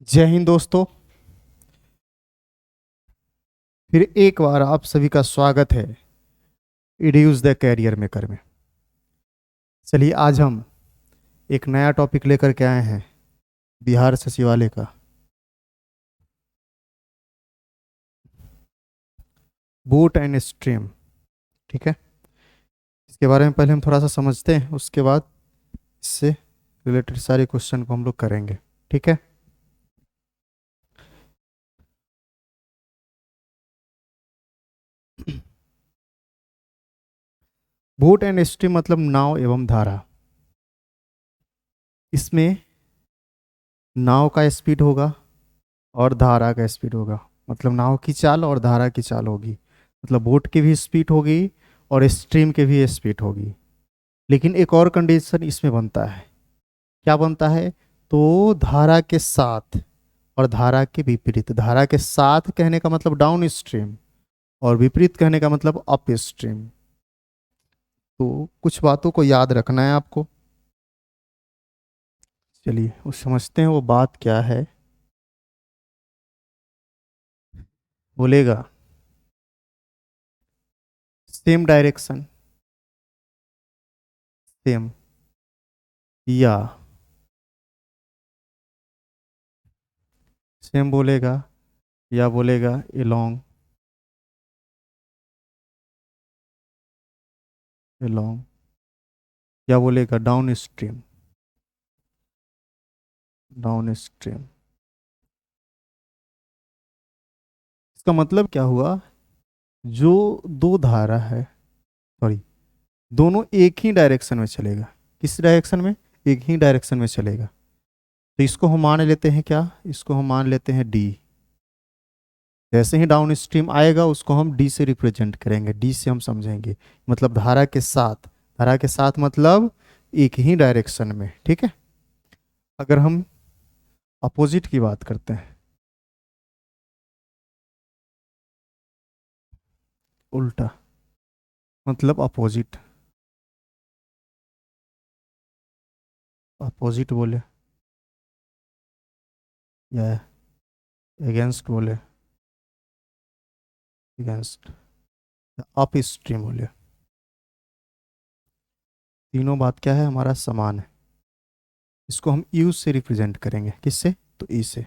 जय हिंद दोस्तों। फिर एक बार आप सभी का स्वागत है इड्यूस द कैरियर मेकर में। चलिए आज हम एक नया टॉपिक लेकर के आए हैं बिहार सचिवालय का। Boat and stream. ठीक है, इसके बारे में पहले हम थोड़ा सा समझते हैं, उसके बाद इससे रिलेटेड सारे क्वेश्चन को हम लोग करेंगे। ठीक है, बोट एंड स्ट्रीम मतलब नाव एवं धारा। इसमें नाव का स्पीड होगा और धारा का स्पीड होगा। मतलब नाव की चाल और धारा की चाल होगी। मतलब बोट की भी स्पीड होगी और स्ट्रीम की भी स्पीड होगी। लेकिन एक और कंडीशन इसमें बनता है। क्या बनता है? तो धारा के साथ और धारा के विपरीत। धारा के साथ कहने का मतलब डाउन स्ट्रीम और विपरीत कहने का मतलब अप स्ट्रीम। तो कुछ बातों को याद रखना है आपको। चलिए वो समझते हैं वो बात क्या है। बोलेगा सेम डायरेक्शन, सेम या सेम बोलेगा या बोलेगा एलोंग, एलोंग या बोलेगा डाउन स्ट्रीम, डाउन स्ट्रीम। इसका मतलब क्या हुआ? जो दो धारा है, सॉरी, दोनों एक ही डायरेक्शन में चलेगा। किस डायरेक्शन में? एक ही डायरेक्शन में चलेगा। तो इसको हम मान लेते हैं क्या? इसको हम मान लेते हैं डी। जैसे ही डाउन स्ट्रीम आएगा उसको हम डी से रिप्रेजेंट करेंगे, डी से हम समझेंगे। मतलब धारा के साथ, धारा के साथ मतलब एक ही डायरेक्शन में। ठीक है, अगर हम अपोजिट की बात करते हैं, उल्टा मतलब अपोजिट, अपोजिट बोले या अगेंस्ट बोले, अगेंस्ट, अप स्ट्रीम बोले, तीनों बात क्या है हमारा समान है। इसको हम यू से रिप्रेजेंट करेंगे। किससे? तो ई से।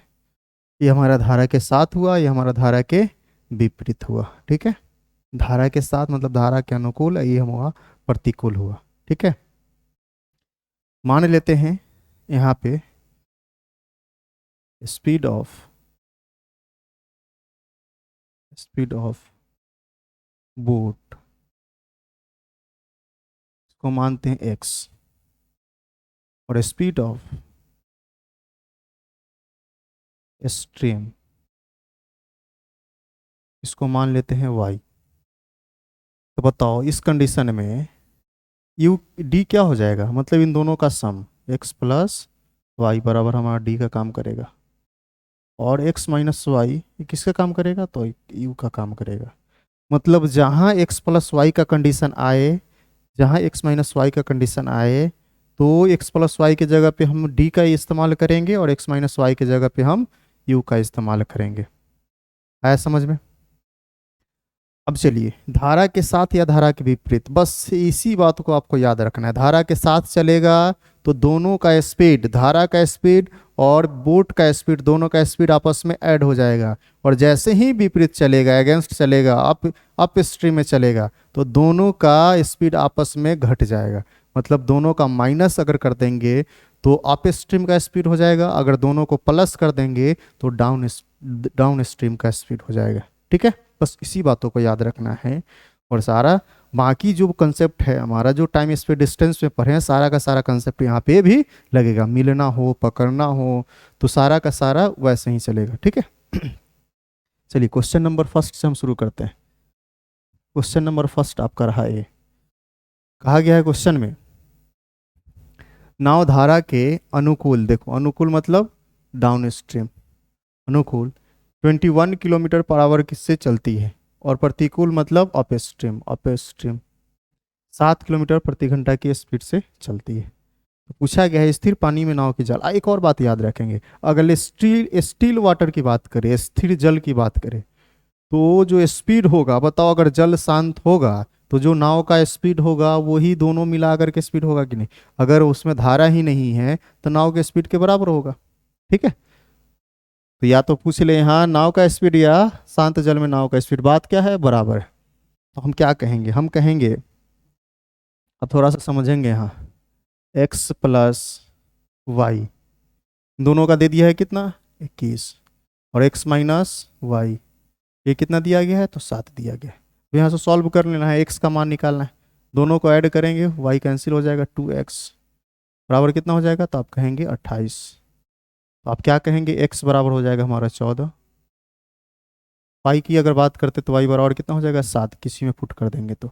ये हमारा धारा के साथ हुआ, ये हमारा धारा के विपरीत हुआ। ठीक है, धारा के साथ मतलब धारा के अनुकूल, ये हमारा प्रतिकूल हुआ। ठीक है, मान लेते हैं यहाँ पे speed of, speed of boat को मानते हैं एक्स, और स्पीड ऑफ स्ट्रीम इसको मान लेते हैं वाई। तो बताओ इस कंडीशन में यू डी क्या हो जाएगा? मतलब इन दोनों का सम एक्स प्लस वाई बराबर हमारा डी का काम करेगा, और एक्स माइनस वाई किसका काम करेगा? तो यू का काम करेगा। मतलब जहाँ एक्स प्लस वाई का कंडीशन आए, जहाँ एक्स माइनस वाई का कंडीशन आए, तो एक्स प्लस वाई के जगह पे हम डी का इस्तेमाल करेंगे और एक्स माइनस वाई के जगह पे हम यू का इस्तेमाल करेंगे। आया समझ में? अब चलिए धारा के साथ या धारा के विपरीत, बस इसी बात को आपको याद रखना है। धारा के साथ चलेगा तो दोनों का स्पीड, धारा का स्पीड और बोट का स्पीड, दोनों का स्पीड आपस में ऐड हो जाएगा। और जैसे ही विपरीत चलेगा, अगेंस्ट चलेगा, अप स्ट्रीम में चलेगा, तो दोनों का स्पीड आपस में घट जाएगा। मतलब दोनों का माइनस अगर कर देंगे तो अप स्ट्रीम का स्पीड हो जाएगा, अगर दोनों को प्लस कर देंगे तो डाउन स्ट्रीम का स्पीड हो जाएगा। ठीक है, बस इसी बातों को याद रखना है। और सारा बाकी जो कंसेप्ट है हमारा, जो टाइम स्पेस डिस्टेंस में पढ़े हैं, सारा का सारा कंसेप्ट यहाँ पे भी लगेगा। मिलना हो, पकड़ना हो, तो सारा का सारा वैसे ही चलेगा। ठीक है, चलिए क्वेश्चन नंबर फर्स्ट से हम शुरू करते हैं। क्वेश्चन नंबर फर्स्ट आपका रहा ये, कहा गया है क्वेश्चन में नाव धारा के अनुकूल, देखो अनुकूल मतलब डाउन स्ट्रीम, अनुकूल 21 किलोमीटर पर आवर किससे चलती है, और प्रतिकूल मतलब up stream, up stream 7 kilometre प्रति घंटा की स्पीड से चलती है। तो पूछा गया है स्थिर पानी में नाव की चाल। एक और बात याद रखेंगे, अगर स्टील वाटर की बात करें, स्थिर जल की बात करें, तो जो स्पीड होगा, बताओ अगर जल शांत होगा तो जो नाव का स्पीड होगा वही दोनों मिला करके स्पीड होगा कि नहीं। अगर उसमें धारा ही नहीं है तो नाव के स्पीड के बराबर होगा। ठीक है, तो या तो पूछ ले हाँ नाव का स्पीड या शांत जल में नाव का स्पीड, बात क्या है, बराबर। तो हम क्या कहेंगे, हम कहेंगे, अब थोड़ा सा समझेंगे यहाँ, एक्स प्लस वाई दोनों का दे दिया है कितना, 21, और एक्स माइनस वाई ये कितना दिया गया है, तो 7 दिया गया है। तो यहाँ से सॉल्व कर लेना है, एक्स का मान निकालना है, दोनों को ऐड करेंगे, वाई कैंसिल हो जाएगा, 2x बराबर कितना हो जाएगा, तो आप कहेंगे 28। तो आप क्या कहेंगे, एक्स बराबर हो जाएगा हमारा 14, वाई की अगर बात करते तो वाई बराबर कितना हो जाएगा 7, किसी में पुट कर देंगे तो।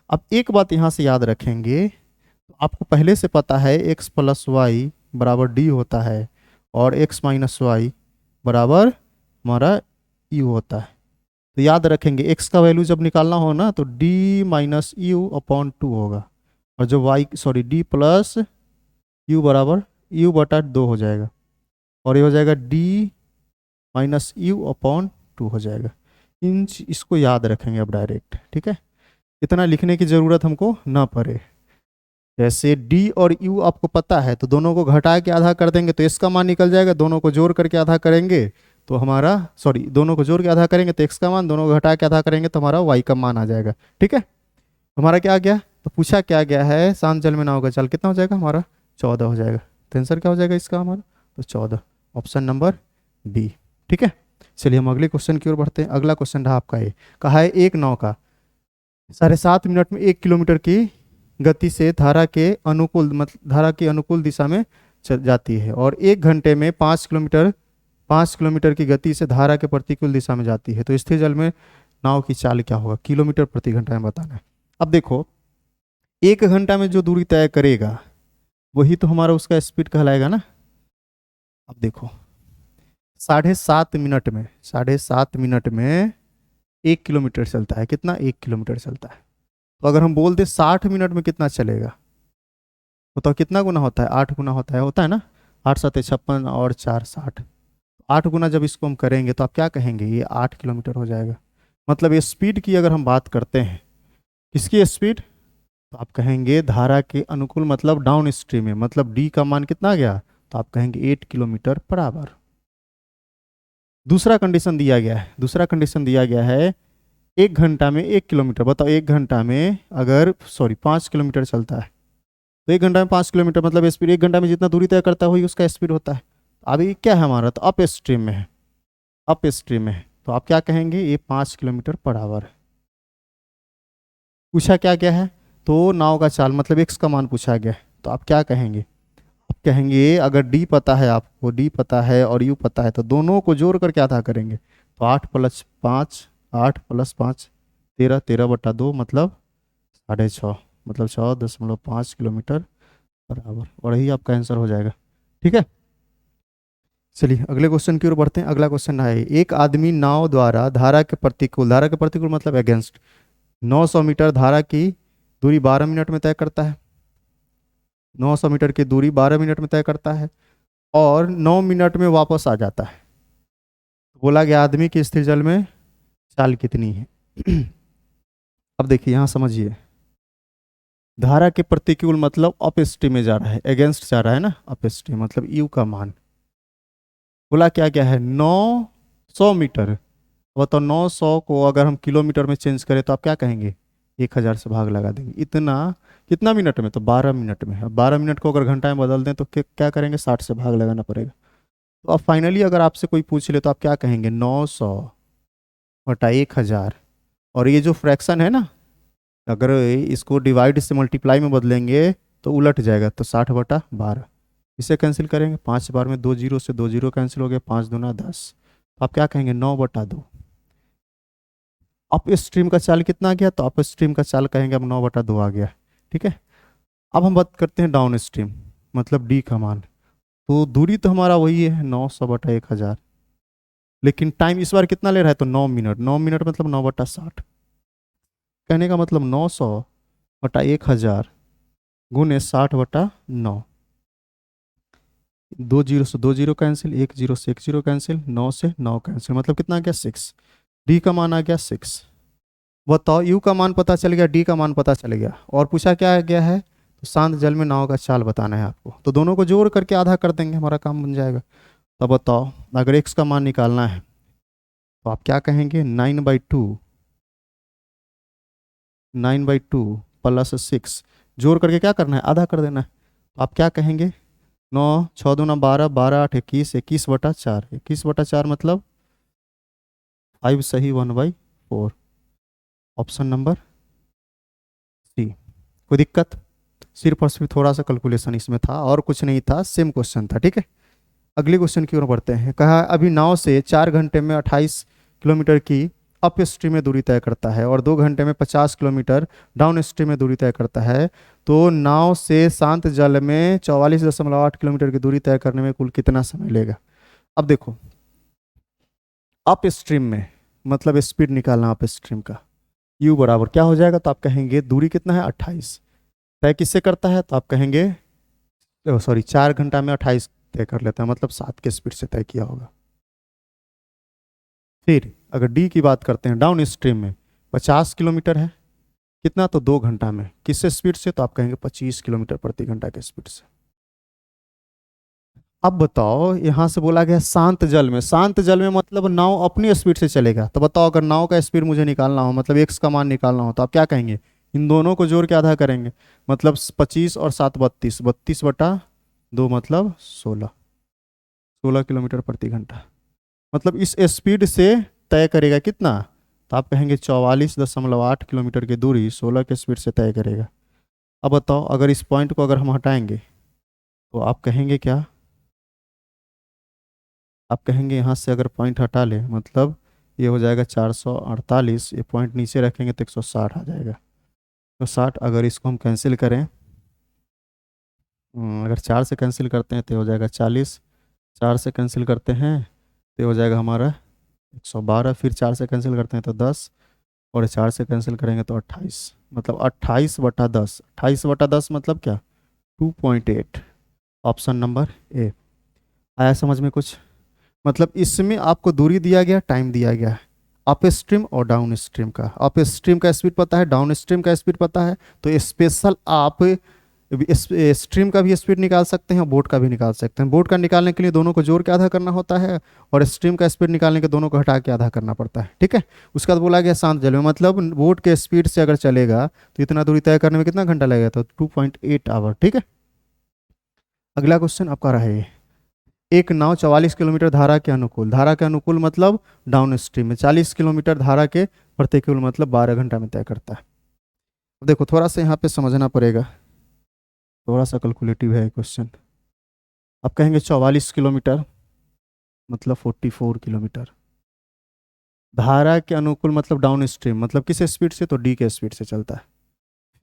अब एक बात यहाँ से याद रखेंगे, तो आपको पहले से पता है एक्स प्लस वाई बराबर डी होता है, और एक्स माइनस वाई बराबर हमारा यू होता है। तो याद रखेंगे x का वैल्यू जब निकालना हो ना तो d माइनस यू अपॉन 2 होगा, और जो d प्लस यू बराबर u बटा 2 हो जाएगा, और ये हो जाएगा d माइनस यू अपॉन 2 हो जाएगा। इसको याद रखेंगे अब डायरेक्ट, ठीक है, इतना लिखने की ज़रूरत हमको ना पड़े। जैसे d और u आपको पता है तो दोनों को घटा के आधा कर देंगे तो इसका मान निकल जाएगा, दोनों को जोड़ करके आधा करेंगे तो हमारा दोनों को जोड़ के आधा करेंगे तो x का मान, दोनों को घटा के आधा करेंगे तो हमारा y का मान आ जाएगा। ठीक है, हमारा क्या आ गया, तो पूछा क्या गया है, शांत जल में नाव का चाल कितना हो जाएगा हमारा, 14 हो जाएगा। तो आंसर क्या हो जाएगा इसका हमारा, तो 14, ऑप्शन नंबर बी। ठीक है, चलिए हम अगले क्वेश्चन की ओर बढ़ते हैं। अगला क्वेश्चन रहा आपका ये, कहा है एक नाव का 7.5 मिनट में 1 किलोमीटर की गति से धारा के अनुकूल, मतलब धारा की अनुकूल दिशा में चल जाती है, और 1 घंटे में 5 किलोमीटर की गति से धारा के प्रतिकूल दिशा में जाती है। तो स्थिर जल में नाव की चाल क्या होगा, किलोमीटर प्रति घंटा में बताना है। अब देखो 1 घंटा में जो दूरी तय करेगा वही तो हमारा उसका स्पीड कहलाएगा ना। अब देखो 7.5 मिनट में 1 किलोमीटर चलता है, कितना, 1 किलोमीटर चलता है। तो अगर हम बोल दे 60 मिनट में कितना चलेगा, तो कितना गुना होता है, 8 गुना होता है ना, 8 7 56 और 4 60, 8 गुना जब इसको हम करेंगे तो आप क्या कहेंगे, ये 8 किलोमीटर हो जाएगा। मतलब ये स्पीड की अगर हम बात करते हैं, किसकी स्पीड, तो आप कहेंगे धारा के अनुकूल, मतलब डाउन स्ट्रीम में, मतलब डी का मान कितना आ गया, तो आप कहेंगे 8 किलोमीटर पर आवर। दूसरा कंडीशन दिया गया है 1 घंटा में 1 किलोमीटर। बताओ 1 घंटा में अगर 5 किलोमीटर चलता है, तो 1 घंटा में 5 किलोमीटर, मतलब स्पीड 1 घंटा में जितना दूरी तय करता है वही उसका स्पीड होता है। अभी क्या है हमारा, तो अप स्ट्रीम में है, तो आप क्या कहेंगे, ये 5 किलोमीटर पर आवर है। पूछा क्या गया है, तो नाव का चाल मतलब एक्स का मान पूछा गया है, तो आप क्या कहेंगे, आप कहेंगे अगर डी पता है, आपको डी पता है और यू पता है तो दोनों को जोड़ करके आधा करेंगे, तो 8 + 5 13 13 बटा 2 मतलब 6.5, मतलब 6.5 किलोमीटर पर आवर, और यही आपका आंसर हो जाएगा। ठीक है, चलिए अगले क्वेश्चन की ओर बढ़ते हैं। अगला क्वेश्चन है, एक आदमी नाव द्वारा धारा के प्रतिकूल मतलब अगेंस्ट 900 मीटर धारा की दूरी 12 मिनट में तय करता है, 900 मीटर की दूरी 12 मिनट में तय करता है और 9 मिनट में वापस आ जाता है। बोला गया आदमी की स्थिर जल में चाल कितनी है। अब देखिए यहाँ समझिए, धारा के प्रतिकूल मतलब अप स्ट्रीम में जा रहा है, अगेंस्ट जा रहा है ना, अप स्ट्रीम मतलब यू का मान बोला क्या है 900 मीटर। बताओ 900 को अगर हम किलोमीटर में चेंज करें तो आप क्या कहेंगे, 1000 से भाग लगा देंगे, इतना कितना मिनट में, तो 12 मिनट में। अब 12 मिनट को अगर घंटा में बदल दें तो क्या करेंगे, 60 से भाग लगाना पड़ेगा। तो अब फाइनली अगर आपसे कोई पूछ ले तो आप क्या कहेंगे, 900 बटा 1000, और ये जो फ्रैक्शन है ना, अगर इसको डिवाइड से मल्टीप्लाई में बदलेंगे तो उलट जाएगा, तो 60/12। इसे कैंसिल करेंगे, 5 बार में 2 जीरो से 2 जीरो कैंसिल हो गया, 5 दूना 10। तो आप क्या कहेंगे, 9/2। अप स्ट्रीम का चाल कितना गया, तो अप स्ट्रीम का चाल कहेंगे अब 9/2 आ गया। ठीक है, अब हम बात करते हैं डाउन स्ट्रीम मतलब डी का मान। तो दूरी तो हमारा वही है 900/1000, लेकिन टाइम इस बार कितना ले रहा है, तो 9 मिनट। 9 मिनट मतलब 9/60, कहने का मतलब 900/1000 गुने 60/9। दो जीरो से दो जीरो कैंसिल, एक जीरो से एक जीरो कैंसिल, 9 से 9 कैंसिल, मतलब कितना आ गया 6। डी का मान आ गया 6। बताओ यू का मान पता चल गया, डी का मान पता चल गया, और पूछा क्या गया है, तो शांत जल में नाव का चाल बताना है आपको, तो दोनों को जोड़ करके आधा कर देंगे, हमारा काम बन जाएगा। तो बताओ अगर एक्स का मान निकालना है तो आप क्या कहेंगे, 9/2, 9/2 प्लस 6, जोड़ करके क्या करना है, आधा कर देना है। तो आप क्या कहेंगे, 9 6 दूना 12, 12 8 21, 21/4, 21/4 मतलब 5 सही 1/4, ऑप्शन नंबर सी। कोई दिक्कत, सिर्फ और सिर्फ थोड़ा सा कैलकुलेशन इसमें था और कुछ नहीं था, सेम क्वेश्चन था, ठीक है। अगले क्वेश्चन की ओर बढ़ते हैं। कहा अभी नाव से 4 घंटे में 28 किलोमीटर की अप स्ट्रीम में दूरी तय करता है और 2 घंटे में 50 किलोमीटर डाउन स्ट्रीम में दूरी तय करता है, तो नाव से शांत जल में 44.8 किलोमीटर की दूरी तय करने में कुल कितना समय लेगा। अब देखो अप स्ट्रीम में मतलब स्पीड निकालना अप स्ट्रीम का, यू बराबर क्या हो जाएगा, तो आप कहेंगे दूरी कितना है 28, तय किससे करता है, तो आप कहेंगे सॉरी 4 घंटा में 28 तय कर लेता है, मतलब 7 के स्पीड से तय किया होगा। फिर अगर डी की बात करते हैं, डाउन स्ट्रीम में 50 किलोमीटर है, कितना, तो 2 घंटा में, किससे स्पीड से, तो आप कहेंगे 25 किलोमीटर प्रति घंटा के स्पीड से। अब बताओ यहां से बोला गया शांत जल में, शांत जल में मतलब नाव अपनी स्पीड से चलेगा, तो बताओ अगर नाव का स्पीड मुझे निकालना हो, मतलब एक्स का मान निकालना हो, तो आप क्या कहेंगे, इन दोनों को जोड़ के आधा करेंगे, मतलब 25 और 7 32, 32/2 मतलब 16, 16 किलोमीटर प्रति घंटा, मतलब इस स्पीड से तय करेगा कितना, तो आप कहेंगे 44.8 किलोमीटर की दूरी 16 के स्पीड से तय करेगा। अब बताओ अगर इस पॉइंट को अगर हम हटाएंगे तो आप कहेंगे क्या, आप कहेंगे यहाँ से अगर पॉइंट हटा ले मतलब ये हो जाएगा 448, ये पॉइंट नीचे रखेंगे तो 160 आ जाएगा। तो 60 अगर इसको हम कैंसिल करें, अगर 4 से कैंसिल करते हैं तो हो जाएगा 40, 4 से कैंसिल करते हैं तो हो जाएगा हमारा 112, फिर 4 से कैंसिल करते हैं तो 10, और 4 से कैंसिल करेंगे तो 28, मतलब 28/10, 28/10 मतलब क्या 2.8, ऑप्शन नंबर ए। आया समझ में कुछ, मतलब इसमें आपको दूरी दिया गया, टाइम दिया गया है, अप स्ट्रीम और डाउन स्ट्रीम का, अप स्ट्रीम का स्पीड पता है, डाउन स्ट्रीम का स्पीड पता है, तो स्पेशल आप स्ट्रीम का भी स्पीड निकाल सकते हैं, बोट का भी निकाल सकते हैं। बोट का निकालने के लिए दोनों को जोड़ के आधा करना होता है, और स्ट्रीम का स्पीड निकालने के दोनों को हटा के आधा करना पड़ता है, ठीक है। उसके बाद बोला गया शांत जल में, मतलब बोट के स्पीड से अगर चलेगा तो इतना दूरी तय करने में कितना घंटा लगेगा, तो 2.8 आवर, ठीक है। अगला क्वेश्चन आपका रहा है, एक नाव 44 किलोमीटर धारा के अनुकूल, धारा के अनुकूल मतलब डाउन स्ट्रीम में 40 किलोमीटर धारा के प्रतिकूल मतलब 12 घंटा में तय करता है। अब देखो थोड़ा सा यहाँ पे समझना पड़ेगा, थोड़ा सा कैलकुलेटिव है क्वेश्चन। आप कहेंगे 44 किलोमीटर मतलब 44 किलोमीटर, धारा के अनुकूल मतलब डाउन स्ट्रीम मतलब किस स्पीड से, तो डी के स्पीड से चलता है।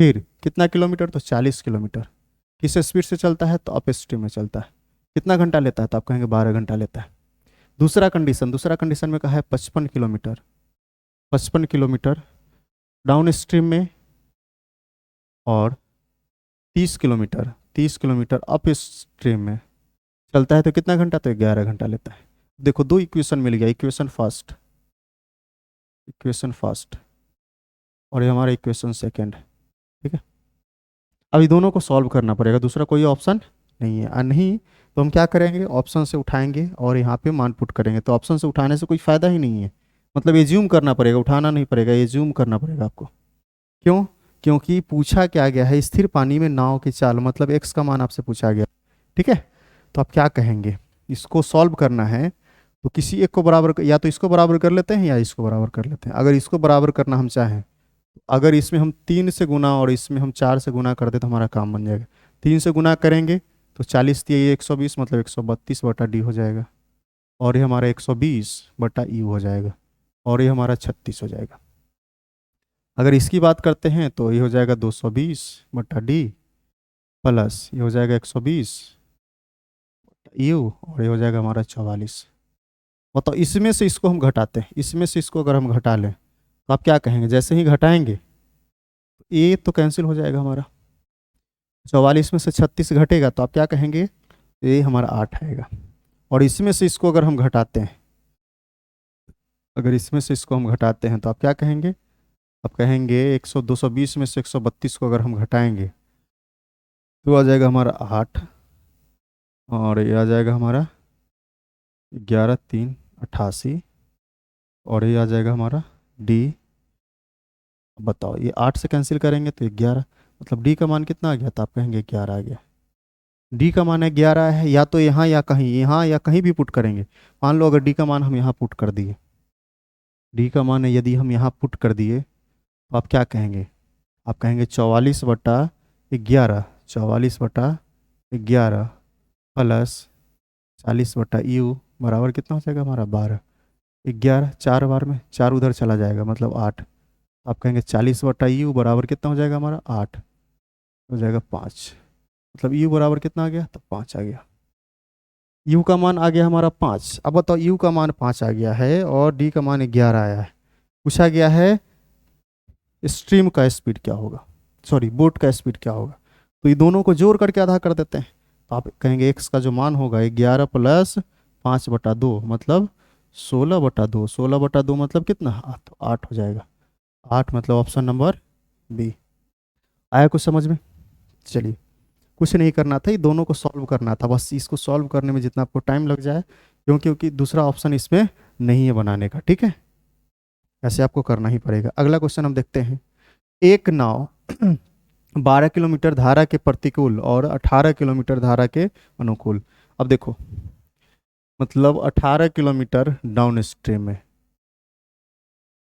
फिर कितना किलोमीटर, तो 40 किलोमीटर, किस स्पीड से चलता है, तो अप स्ट्रीम में चलता है, कितना घंटा लेता है, तो आप कहेंगे 12 घंटा लेता है। दूसरा कंडीशन में कहा है 55 किलोमीटर, 55 किलोमीटर डाउन स्ट्रीम में, और 30 किलोमीटर, 30 किलोमीटर अप स्ट्रीम में चलता है, तो कितना घंटा, तो 11 घंटा लेता है। देखो दो इक्वेशन मिल गया, इक्वेशन फर्स्ट, इक्वेशन फर्स्ट, और ये हमारा इक्वेशन सेकेंड, ठीक है। अब ये दोनों को सॉल्व करना पड़ेगा, दूसरा कोई ऑप्शन नहीं है, और नहीं तो हम क्या करेंगे, ऑप्शन से उठाएंगे और यहाँ पे मान पुट करेंगे, तो ऑप्शन से उठाने से कोई फ़ायदा ही नहीं है, मतलब एज्यूम करना पड़ेगा, उठाना नहीं पड़ेगा, एज्यूम करना पड़ेगा आपको। क्यों, क्योंकि पूछा क्या गया है, स्थिर पानी में नाव की चाल मतलब एक्स का मान आपसे पूछा गया, ठीक है। तो आप क्या कहेंगे, इसको सॉल्व करना है तो किसी एक को बराबर या तो इसको बराबर कर लेते हैं या इसको बराबर कर लेते हैं। अगर इसको बराबर करना हम चाहें, अगर इसमें हम 3 से गुना और इसमें हम 4 से गुना कर दे तो हमारा काम बन जाएगा। 3 से गुना करेंगे तो 40 × 120 मतलब 132/डी हो जाएगा, और ये हमारा 120/यू हो जाएगा, और ये हमारा 36 हो जाएगा। अगर इसकी बात करते हैं तो ये हो जाएगा 220/डी प्लस ये हो जाएगा 120/यू, और ये हो जाएगा हमारा 44। बताओ इसमें से इसको हम घटाते हैं, इसमें से इसको अगर हम घटा लें तो आप क्या कहेंगे, जैसे ही घटाएंगे ये तो कैंसिल हो जाएगा हमारा, 44 में से 36 घटेगा तो आप क्या कहेंगे, तो ये हमारा 8 आएगा। और इसमें से इसको अगर हम घटाते हैं, अगर इसमें से इसको हम घटाते हैं तो आप क्या कहेंगे? आप कहेंगे 220 में से 132 को अगर हम घटाएंगे तो आ जाएगा हमारा 8, और ये आ जाएगा हमारा 11×3=88, और ये आ जाएगा हमारा डी। बताओ, ये 8 से कैंसिल करेंगे तो 11, मतलब डी का मान कितना आ गया? तो आप कहेंगे 11 आ गया। डी का मान है 11 है, या तो यहाँ या कहीं, यहाँ या कहीं भी पुट करेंगे। मान लो अगर डी का मान हम यहाँ पुट कर दिए, डी का मान है यदि हम यहाँ पुट कर दिए तो आप क्या कहेंगे? आप कहेंगे 44/11, 44/11 प्लस 40/u बराबर कितना हो जाएगा हमारा? 12। 11 4 बार में 4 उधर चला जाएगा, मतलब 8। आप कहेंगे 40/u बराबर कितना हो जाएगा हमारा? 8 हो जाएगा 5। मतलब u बराबर कितना आ गया? तो 5 आ गया। u का मान आ गया हमारा 5। अब बताओ, u का मान 5 आ गया है और d का मान 11 आया है। पूछा गया है स्ट्रीम का स्पीड क्या होगा, सॉरी बोट का स्पीड क्या होगा। तो ये दोनों को जोड़ करके आधा कर देते हैं। तो आप कहेंगे x का जो मान होगा 11 प्लस 5/2 मतलब 16/2। 16/2 मतलब कितना? 8 हो जाएगा। 8 मतलब ऑप्शन नंबर बी। आया कुछ समझ में? चलिए, कुछ नहीं करना था, ये दोनों को सॉल्व करना था। बस इसको सॉल्व करने में जितना आपको टाइम लग जाए, क्योंकि दूसरा ऑप्शन इसमें नहीं है बनाने का, ठीक है? ऐसे आपको करना ही पड़ेगा। अगला क्वेश्चन हम देखते हैं। एक नाव 12 किलोमीटर धारा के प्रतिकूल और 18 किलोमीटर धारा के अनुकूल। अब देखो, मतलब 18 किलोमीटर डाउन स्ट्रीम में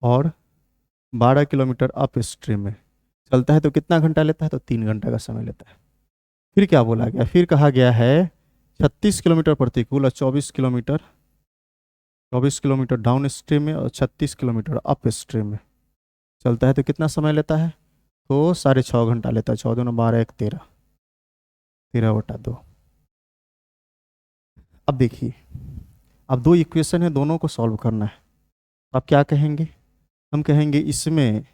और 12 किलोमीटर अप स्ट्रीम में चलता है तो कितना घंटा लेता है? तो 3 घंटा का समय लेता है। फिर क्या बोला गया? फिर कहा गया है 36 किलोमीटर प्रतिकूल और 24 किलोमीटर डाउन स्ट्रीम में और 36 किलोमीटर अप स्ट्रीम में चलता है तो कितना समय लेता है? तो 6.5 घंटा लेता है। 14×12 = 13, 13/2। अब देखिए, अब दो इक्वेशन है, दोनों को सॉल्व करना है। अब क्या कहेंगे? हम कहेंगे इसमें,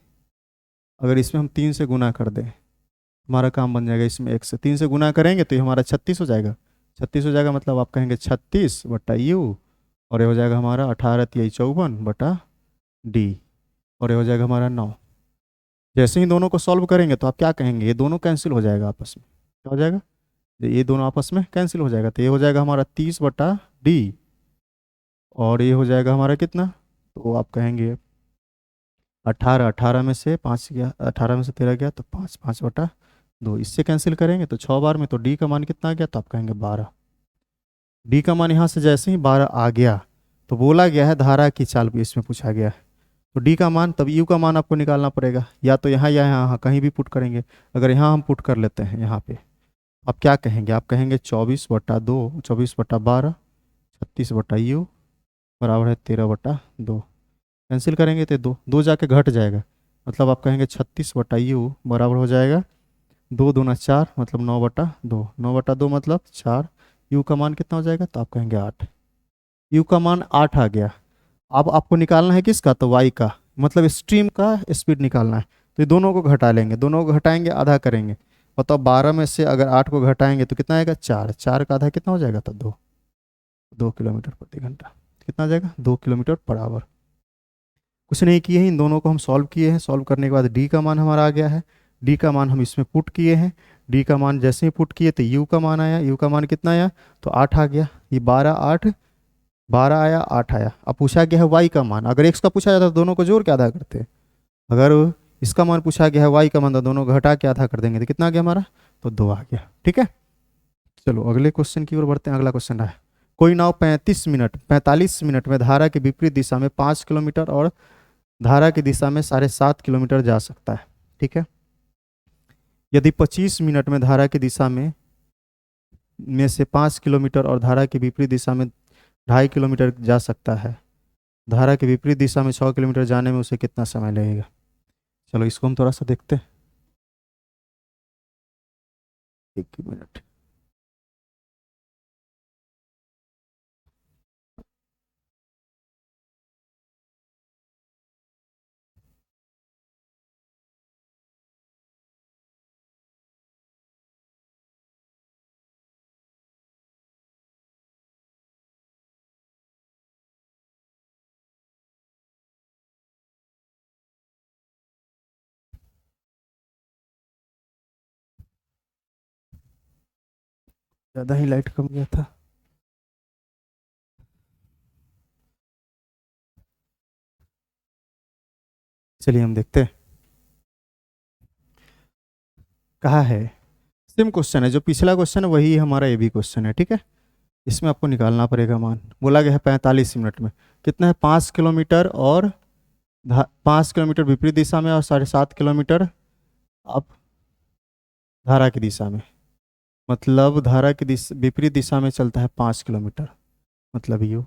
अगर इसमें हम 3 से गुना कर दें, हमारा काम बन जाएगा। इसमें 1 से 3 से गुना करेंगे तो ये हमारा 36 हो जाएगा। 36 हो जाएगा, मतलब आप कहेंगे 36/u, और ये हो जाएगा हमारा 18×3 = 54/d, और ये हो जाएगा हमारा 9। जैसे ही दोनों को सॉल्व करेंगे तो आप क्या कहेंगे? ये दोनों कैंसिल हो जाएगा आपस में। क्या हो जाएगा? ये दोनों आपस में कैंसिल हो जाएगा, तो ये हो जाएगा हमारा 30/d, और ये हो जाएगा हमारा कितना? तो आप कहेंगे 18, 18 में से 5 गया, 18 में से 13 गया तो 5, 5/2। इससे कैंसिल करेंगे तो 6 बार में, तो डी का मान कितना आ गया? तो आप कहेंगे 12। डी का मान यहाँ से जैसे ही 12 आ गया तो बोला गया है धारा की चाल भी इसमें पूछा गया है। तो डी का मान, तब यू का मान आपको निकालना पड़ेगा, या तो यहाँ या यहाँ कहीं भी पुट करेंगे। अगर यहाँ हम पुट कर लेते हैं यहाँ पे, आप क्या कहेंगे? आप कहेंगे 24/2, 24/12, 36/u बराबर है 13/2। कैंसिल करेंगे तो दो दो जाके घट जाएगा, मतलब आप कहेंगे 36/u बराबर हो जाएगा 2×2 = 4, मतलब 9/2। 9/2 मतलब 4। यू का मान कितना हो जाएगा? तो आप कहेंगे 8। यू का मान 8 आ गया। अब आपको निकालना है किसका? तो वाई का, मतलब स्ट्रीम का स्पीड निकालना है। तो ये दोनों को घटा लेंगे, दोनों को घटाएंगे, आधा करेंगे। बताओ, 12 में से अगर 8 को घटाएंगे तो कितना आएगा? 4। 4 का आधा कितना हो जाएगा? तो 2। 2 किलोमीटर प्रति घंटा कितना आ जाएगा? 2 किलोमीटर/आवर। कुछ नहीं किए हैं, इन दोनों को हम सॉल्व किए हैं। सॉल्व करने के बाद डी का मान हमारा आ गया है। डी का मान हम इसमें पुट किए हैं। डी का मान जैसे ही पुट किए तो यू का मान आया। यू का मान कितना आया? तो 8 आ गया। ये 12, 8, 12 आया, 8 आया। अब पूछा गया है वाई का मान। अगर एक्स का पूछा जाता तो दोनों को जोड़ के आधा करते। अगर इसका मान पूछा गया है वाई का मान, तो दोनों को घटा के आधा कर देंगे तो कितना आ गया हमारा? तो 2 आ गया। ठीक है, चलो अगले क्वेश्चन की ओर बढ़ते हैं। अगला क्वेश्चन है, कोई नाव 45 मिनट में धारा के विपरीत दिशा में 5 किलोमीटर और धारा की दिशा में 7.5 किलोमीटर जा सकता है। ठीक है, यदि 25 मिनट में धारा की दिशा में से 5 किलोमीटर और धारा की विपरीत दिशा में 2.5 किलोमीटर जा सकता है, धारा की विपरीत दिशा में 6 किलोमीटर जाने में उसे कितना समय लगेगा? चलो इसको हम थोड़ा सा देखते हैं। 1 मिनट। ज़्यादा ही लाइट कम गया था। चलिए हम देखते हैं। कहा है सेम क्वेश्चन है, जो पिछला क्वेश्चन है वही हमारा ये भी क्वेश्चन है, ठीक है। इसमें आपको निकालना पड़ेगा मान। बोला गया है 45 मिनट में कितना है, 5 किलोमीटर और 5 किलोमीटर विपरीत दिशा में और 7.5 किलोमीटर अब धारा की दिशा में। मतलब धारा की दिशा विपरीत दिशा में चलता है 5 किलोमीटर, मतलब यू,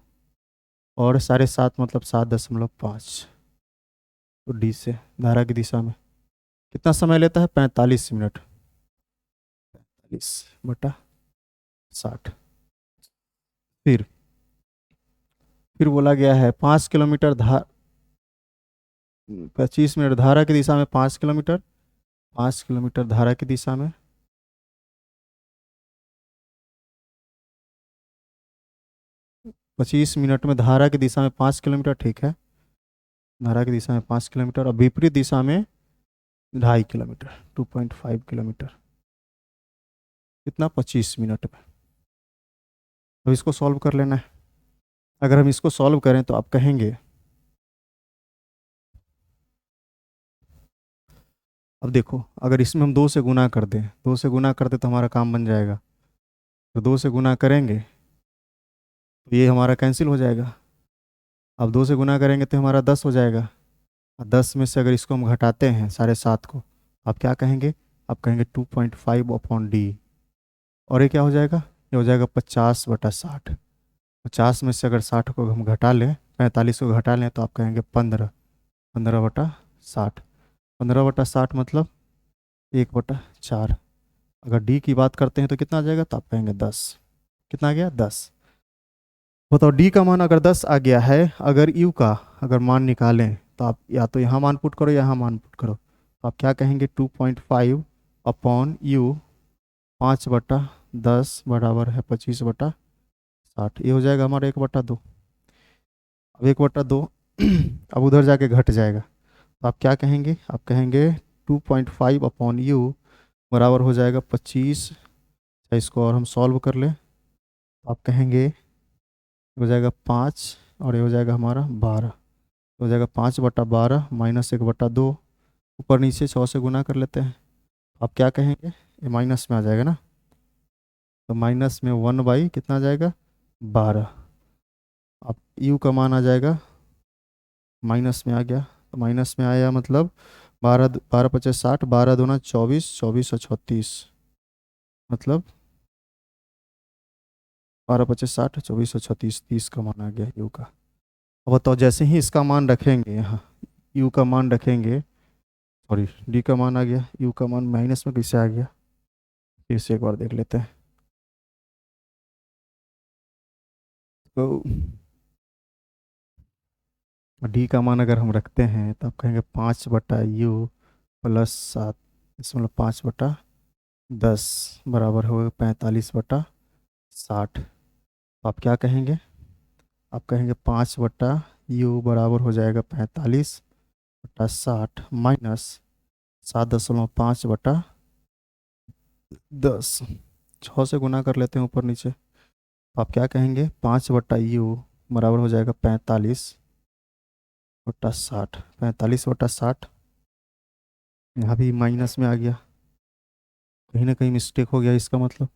और 7.5 मतलब 7.5। तो डी से धारा की दिशा में कितना समय लेता है, 45 मिनट। 45/60। फिर बोला गया है 5 किलोमीटर 25 मिनट धारा की दिशा में 5 किलोमीटर, 5 किलोमीटर धारा की दिशा में, 25 मिनट में धारा की दिशा में 5 किलोमीटर, ठीक है। धारा की दिशा में 5 किलोमीटर और विपरीत दिशा में 2.5 किलोमीटर, 2.5 किलोमीटर। कितना, 25 मिनट में। अब इसको सॉल्व कर लेना है। अगर हम इसको सॉल्व करें तो आप कहेंगे, अब देखो अगर इसमें हम 2 से गुना कर दें, 2 से गुना कर दें तो हमारा काम बन जाएगा। तो 2 से गुना करेंगे तो ये हमारा कैंसिल हो जाएगा। अब 2 से गुना करेंगे तो हमारा 10 हो जाएगा। और 10 में से अगर इसको हम घटाते हैं 7.5 को, आप क्या कहेंगे, आप कहेंगे 2.5/d। और ये क्या हो जाएगा, ये हो जाएगा 50/60। 50 में से अगर 60 को हम घटा लें, 45 को घटा लें तो आप कहेंगे 15, 15/60। 15/60 मतलब 1/4। अगर डी की बात करते हैं तो कितना आ जाएगा, तो आप कहेंगे 10। कितना आ गया, 10। बताओ डी का मान अगर 10 आ गया है, अगर यू का अगर मान निकालें तो आप या तो यहाँ मान पुट करो या यहाँ मान पुट करो, तो आप क्या कहेंगे, 2.5/u 5/10 बराबर है 25/60। ये हो जाएगा हमारा 1/2। अब 1/2 अब उधर जाके घट जाएगा, तो आप क्या कहेंगे, आप कहेंगे 2.5/u बराबर हो जाएगा 25। इसको और हम सॉल्व कर लें तो आप कहेंगे हो जाएगा 5 और ये हो जाएगा हमारा 12। हो जाएगा 5/12 माइनस 1/2। ऊपर नीचे 6 से गुना कर लेते हैं। आप क्या कहेंगे, ये माइनस में आ जाएगा ना, तो माइनस में 1 कितना आ जाएगा, 12। अब यू का मान आ जाएगा, माइनस में आ गया, तो माइनस में आया मतलब 12, 12×5 = 60, 12×2 = 24, 24 और 36 मतलब 12×5 = 60, 24 और 36, 30 का मान आ गया यू का। अब बताओ जैसे ही इसका मान रखेंगे यहाँ, यू का मान रखेंगे, सॉरी डी का मान आ गया, यू का मान माइनस में कैसे आ गया, फिर से एक बार देख लेते हैं। तो डी का मान अगर हम रखते हैं तो आप कहेंगे 5/u+7 मतलब 5/10 बराबर होगा 45/60। तो आप क्या कहेंगे, आप कहेंगे 5/u बराबर हो जाएगा 45/60 माइनस 7.5/10। 6 से गुना कर लेते हैं ऊपर नीचे, तो आप क्या कहेंगे, 5/u बराबर हो जाएगा 45/60। 45/60 यहाँ भी माइनस में आ गया, कहीं ना कहीं मिस्टेक हो गया इसका मतलब।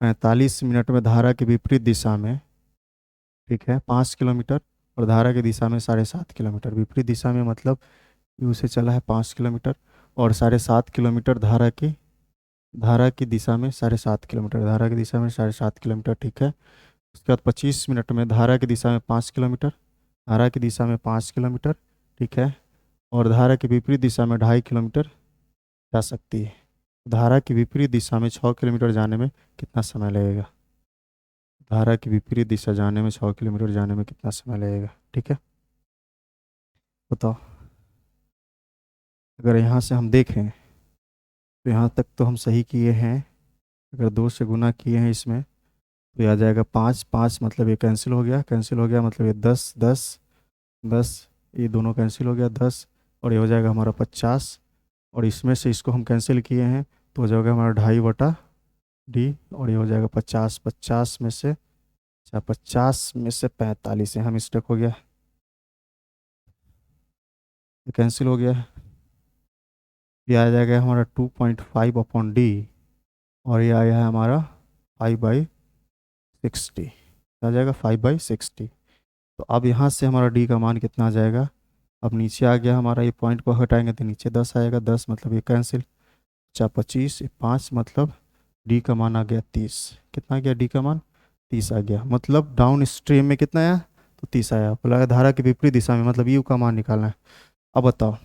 45 मिनट में धारा के विपरीत दिशा में, ठीक है, 5 किलोमीटर और धारा की दिशा में 7.5 किलोमीटर। विपरीत दिशा में मतलब यू से चला है 5 किलोमीटर और 7.5 किलोमीटर धारा की दिशा में 7.5 किलोमीटर, धारा की दिशा में 7.5 किलोमीटर, ठीक है। उसके बाद 25 मिनट में धारा की दिशा में 5 किलोमीटर, धारा की दिशा में 5 किलोमीटर, ठीक है, और धारा के विपरीत दिशा में 2.5 किलोमीटर जा सकती है। धारा की विपरीत दिशा में 6 किलोमीटर जाने में कितना समय लगेगा, धारा की विपरीत दिशा जाने में 6 किलोमीटर जाने में कितना समय लगेगा, ठीक है। बताओ अगर यहाँ से हम देखें तो यहाँ तक तो हम सही किए हैं। अगर 2 से गुना किए हैं इसमें तो ये आ जाएगा 5, 5 मतलब ये कैंसिल हो गया, कैंसिल हो गया मतलब ये 10, 10, 10, ये दोनों कैंसिल हो गया 10, और ये हो जाएगा हमारा 50। और इसमें से इसको हम कैंसिल किए हैं तो हो जाएगा हमारा 2.5/d, और ये हो जाएगा 50, 50 में से, अच्छा 50 में से 45, यहाँ मिस्टेक हो गया, ये कैंसिल हो गया है। ये आ जाएगा हमारा 2.5/d, और ये आया है हमारा 5/60, आ जाएगा 5/60। तो अब यहाँ से हमारा d का मान कितना आ जाएगा, अब नीचे आ गया हमारा, ये पॉइंट को हटाएंगे तो नीचे 10 आएगा, 10 मतलब ये कैंसिल, अच्छा 25, 5 मतलब d का मान आ गया 30, कितना आ गया d का मान 30 आ गया, मतलब डाउन स्ट्रीम में कितना आया तो 30 आया। बोला धारा के विपरीत दिशा में मतलब u का मान निकालना है। अब बताओ,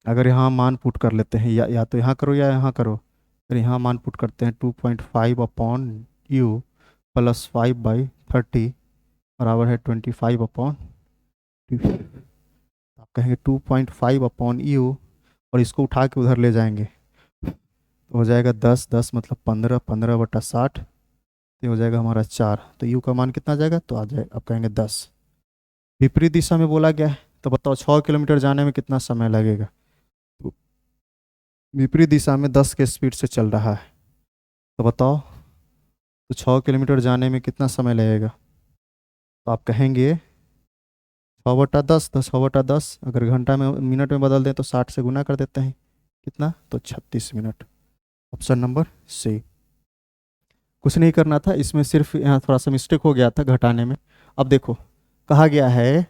अगर यहाँ मान पुट कर लेते हैं, या तो यहाँ करो या यहाँ करो, अगर यहाँ मान पुट करते हैं 2.5/u प्लस 5/30 बराबर है 25/2, आप कहेंगे 2.5/u और इसको उठा के उधर ले जाएंगे तो हो जाएगा 10, 10 मतलब 15, 15/60, तो हो जाएगा हमारा 4, तो u का मान कितना आ जाएगा तो आ जाएगा, आप कहेंगे 10। विपरीत दिशा में बोला गया है, तो बताओ 6 किलोमीटर जाने में कितना समय लगेगा, तो विपरीत दिशा में 10 के स्पीड से चल रहा है, तो बताओ तो 6 किलोमीटर जाने में कितना समय लगेगा, तो आप कहेंगे 6/10, तो 6/10 अगर घंटा में मिनट में बदल दें तो 60 से गुना कर देते हैं, कितना तो 36 मिनट। Option number C. कुछ नहीं करना था इसमें, सिर्फ यहाँ थोड़ा सा मिस्टेक हो गया था घटाने में। अब देखो कहा गया है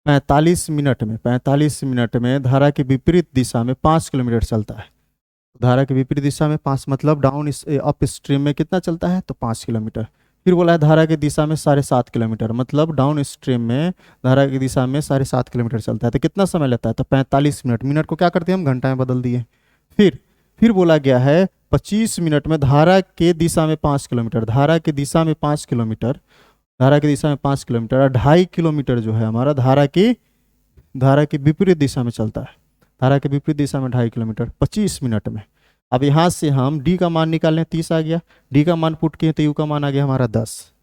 45 मिनट में धारा के विपरीत दिशा में 5 किलोमीटर चलता है। धारा के विपरीत दिशा में 5 मतलब डाउन अप स्ट्रीम में कितना चलता है तो 5 किलोमीटर। फिर बोला है धारा की दिशा में 7.5 किलोमीटर, मतलब डाउन स्ट्रीम में धारा की दिशा में 7.5 किलोमीटर चलता है, तो कितना समय लेता है तो 45 मिनट। मिनट को क्या करते हैं हम घंटा में बदल दिए। फिर बोला गया है 25 मिनट में धारा के दिशा में 5 किलोमीटर, धारा की दिशा में 5 किलोमीटर, धारा की दिशा में 5 किलोमीटर और 2.5 किलोमीटर जो है हमारा धारा की विपरीत दिशा में चलता है। धारा के विपरीत दिशा में 2.5 किलोमीटर 25 मिनट में। अब यहाँ से हम d का मान निकाल लें, 30 आ गया, d का मान पुट किए तो u का मान आ गया हमारा 10।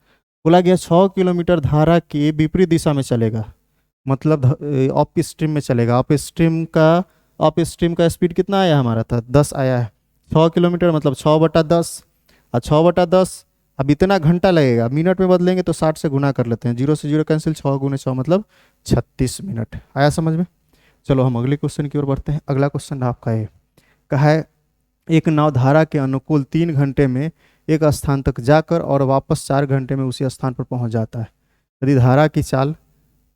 बोला गया 6 किलोमीटर धारा के विपरीत दिशा में चलेगा, मतलब अप स्ट्रीम में चलेगा। अप स्ट्रीम का स्पीड कितना आया हमारा था 10 आया है। 6 किलोमीटर मतलब 6/10, और 6/10 अब इतना घंटा लगेगा, मिनट में बदलेंगे तो 60 से गुना कर लेते हैं, 0 से 0 कैंसिल, 6 × 6 मतलब 36 मिनट। आया समझ में। चलो हम अगले क्वेश्चन की ओर बढ़ते हैं। अगला क्वेश्चन आपका है, कहा है एक नाव धारा के अनुकूल 3 घंटे में एक स्थान तक जाकर और वापस 4 घंटे में उसी स्थान पर पहुंच जाता है। यदि धारा की चाल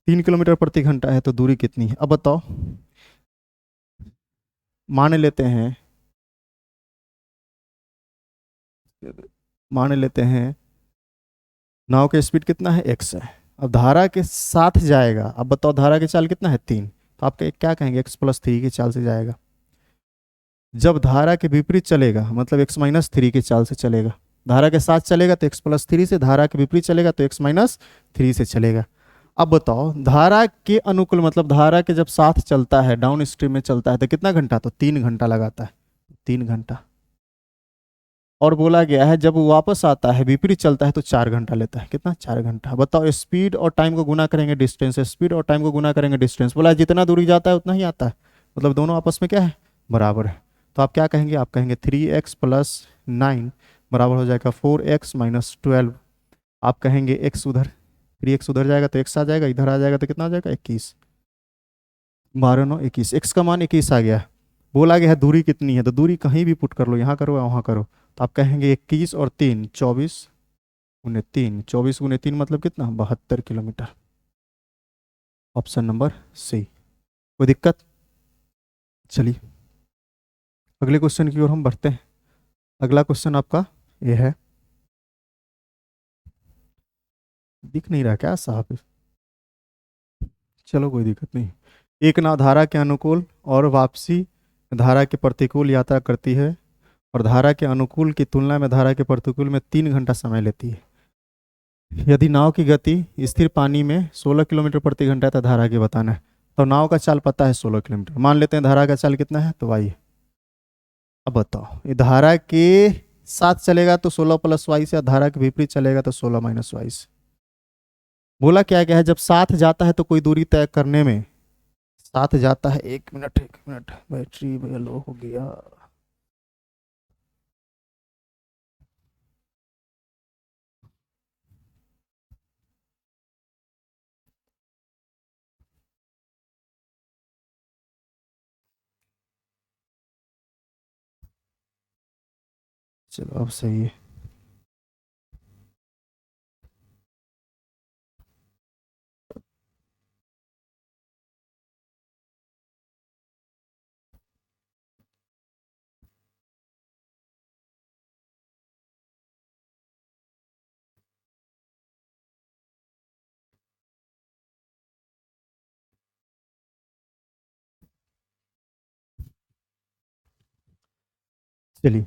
3 किलोमीटर प्रति घंटा है तो दूरी कितनी है। अब बताओ, मान लेते हैं नाव का स्पीड कितना है x है, अब धारा के साथ जाएगा। अब बताओ धारा की चाल कितना है 3, तो आप क्या कहेंगे x+3 की चाल से जाएगा। जब धारा के विपरीत चलेगा मतलब x-3 की चाल से चलेगा, धारा के साथ चलेगा तो x+3 से, धारा के विपरीत चलेगा तो x-3 से चलेगा। अब बताओ धारा के अनुकूल मतलब धारा के जब साथ चलता है, डाउन स्ट्रीम में चलता है तो कितना घंटा, तो 3 घंटा लगाता है, 3 घंटा। और बोला गया है जब वो वापस आता है विपरीत चलता है तो 4 घंटा लेता है, कितना 4 घंटा। बताओ स्पीड और टाइम को गुना करेंगे डिस्टेंस, स्पीड और टाइम को गुना करेंगे डिस्टेंस, बोला जितना दूरी जाता है उतना ही आता है, मतलब दोनों आपस में क्या है बराबर है। तो आप क्या कहेंगे, आप कहेंगे 3x + 9 बराबर हो जाएगा 4x - 12। आप कहेंगे x उधर, 3x उधर जाएगा तो x आ जाएगा, इधर आ जाएगा तो कितना आ जाएगा 21, 12 9 21, x का मान 21 आ गया। बोला गया है दूरी कितनी है, तो दूरी कहीं भी पुट कर लो, यहाँ करो या वहाँ करो, तो आप कहेंगे 21 और 3 24 × 3, 24 × 3 मतलब कितना 72 किलोमीटर। Option number C. कोई दिक्कत। चलिए अगले क्वेश्चन की ओर हम बढ़ते हैं। अगला क्वेश्चन आपका ये है, दिख नहीं रहा क्या साहब, चलो कोई दिक्कत नहीं। एक नाव धारा के अनुकूल और वापसी धारा के प्रतिकूल यात्रा करती है और धारा के अनुकूल की तुलना में धारा के प्रतिकूल में 3 घंटा समय लेती है। यदि नाव की गति स्थिर पानी में 16 किलोमीटर प्रति घंटा है तो धारा की बताना है। तो नाव का चाल पता है 16 किलोमीटर, मान लेते हैं धारा का चाल कितना है तो y। अब बताओ ये धारा के साथ चलेगा तो 16 + y से, धारा के विपरीत चलेगा तो 16 - y से। बोला क्या गया है जब साथ जाता है तो कोई दूरी तय करने में साथ जाता है, 1 मिनट 1 मिनट, बैटरी भैया लो हो गया। चलो अब सही है। चलिए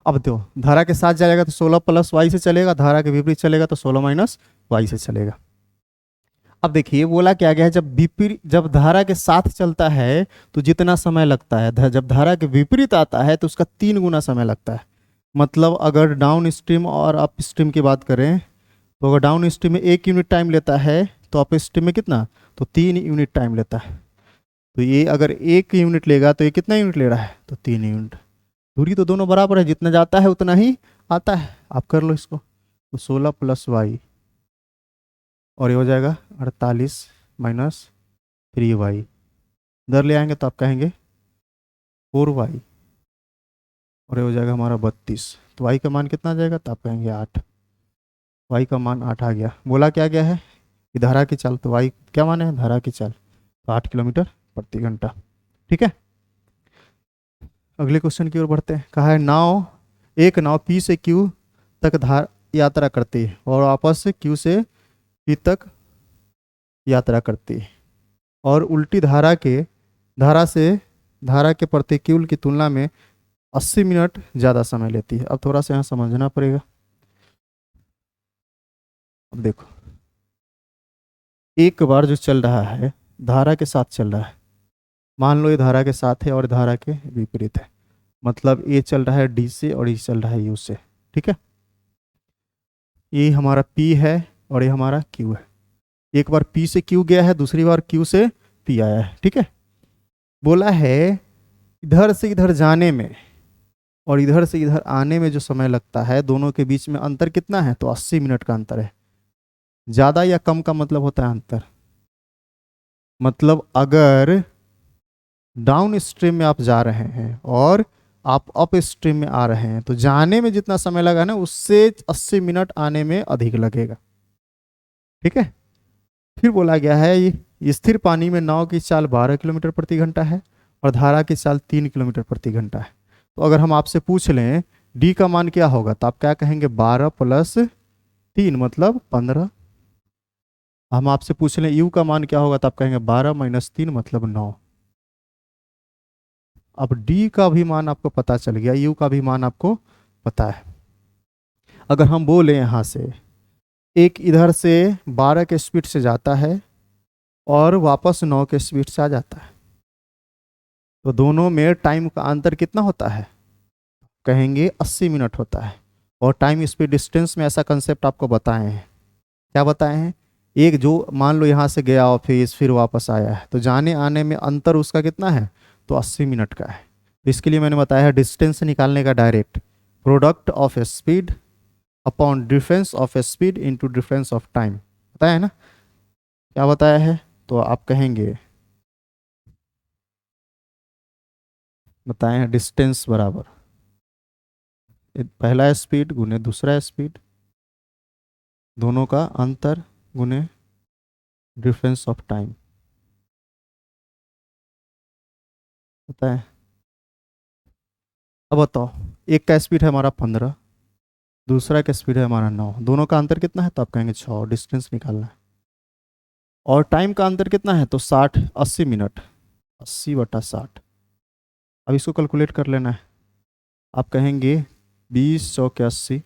अब देखो, धारा के साथ जाएगा तो 16 + y से चलेगा, धारा के विपरीत चलेगा तो 16 - y से चलेगा। अब देखिए बोला क्या गया है, जब विपरीत, जब धारा के साथ चलता है तो जितना समय लगता है, जब धारा के विपरीत आता है तो उसका 3 गुना समय लगता है। मतलब अगर डाउन स्ट्रीम और अप स्ट्रीम की बात करें, तो अगर डाउन स्ट्रीम में 1 यूनिट टाइम लेता है तो अप स्ट्रीम में कितना, तो 3 यूनिट टाइम लेता है। तो ये अगर 1 यूनिट लेगा तो ये कितना यूनिट ले रहा है, तो 3 यूनिट। दूरी तो दोनों बराबर है, जितना जाता है उतना ही आता है। आप कर लो इसको, तो 16 + y, और ये हो जाएगा 48 - 3y। इधर ले आएंगे तो आप कहेंगे 4y, और ये हो जाएगा हमारा 32। तो y का मान कितना आ जाएगा, तो आप कहेंगे 8। y का मान 8 आ गया। बोला क्या गया है कि धारा की चाल, तो y क्या मान है, धारा की चाल, तो 8 किलोमीटर प्रति घंटा। ठीक है, अगले क्वेश्चन की ओर बढ़ते हैं। कहा है नाव, एक नाव P से Q तक धार यात्रा करती है और वापस से Q से P तक यात्रा करती है, और उल्टी धारा से धारा के प्रतिकूल की तुलना में 80 मिनट ज़्यादा समय लेती है। अब थोड़ा सा यहाँ समझना पड़ेगा। अब देखो, एक बार जो चल रहा है धारा के साथ चल रहा है, मान लो ये धारा के साथ है और धारा के विपरीत है। मतलब ये चल रहा है डी से और ये चल रहा है यू से। ठीक है, ये हमारा P है और ये हमारा Q है। एक बार P से Q गया है, दूसरी बार Q से P आया है। ठीक है, बोला है इधर से इधर जाने में और इधर से इधर आने में जो समय लगता है, दोनों के बीच में अंतर कितना है, तो 80 मिनट का अंतर है। ज़्यादा या कम का मतलब होता है अंतर। मतलब अगर डाउन स्ट्रीम में आप जा रहे हैं और आप अप स्ट्रीम में आ रहे हैं, तो जाने में जितना समय लगा ना, उससे 80 मिनट आने में अधिक लगेगा। ठीक है, फिर बोला गया है ये स्थिर पानी में नाव की चाल 12 किलोमीटर प्रति घंटा है और धारा की चाल 3 किलोमीटर प्रति घंटा है। तो अगर हम आपसे पूछ लें डी का मान क्या होगा, तो आप क्या कहेंगे, 12 + 3 मतलब 15। हम आपसे पूछ लें यू का मान क्या होगा, तो आप कहेंगे 12 - 3 मतलब 9। अब डी का भी मान आपको पता चल गया, यू का भी मान आपको पता है। अगर हम बोले यहाँ से एक इधर से 12 के स्पीड से जाता है और वापस 9 के स्पीड से आ जाता है, तो दोनों में टाइम का अंतर कितना होता है, कहेंगे 80 मिनट होता है। और टाइम स्पीड डिस्टेंस में ऐसा कंसेप्ट आपको बताए हैं। क्या बताए हैं, एक जो मान लो यहाँ से गया ऑफिस फिर वापस आया है, तो जाने आने में अंतर उसका कितना है, तो 80 मिनट का है। तो इसके लिए मैंने बताया है डिस्टेंस निकालने का direct, product of speed upon difference of speed into difference of time. बताया है ना, क्या बताया है, तो आप कहेंगे, बताए हैं डिस्टेंस बराबर पहला स्पीड गुने दूसरा स्पीड, दोनों का अंतर गुने डिफरेंस ऑफ टाइम। पता है, अब बताओ, एक का स्पीड है हमारा 15, दूसरा का स्पीड है हमारा 9, दोनों का अंतर कितना है, तो आप कहेंगे 6, डिस्टेंस निकालना है। और टाइम का अंतर कितना है, तो 60 - 80 मिनट, 80/60। अब इसको कैलकुलेट कर लेना है। आप कहेंगे 20 × 80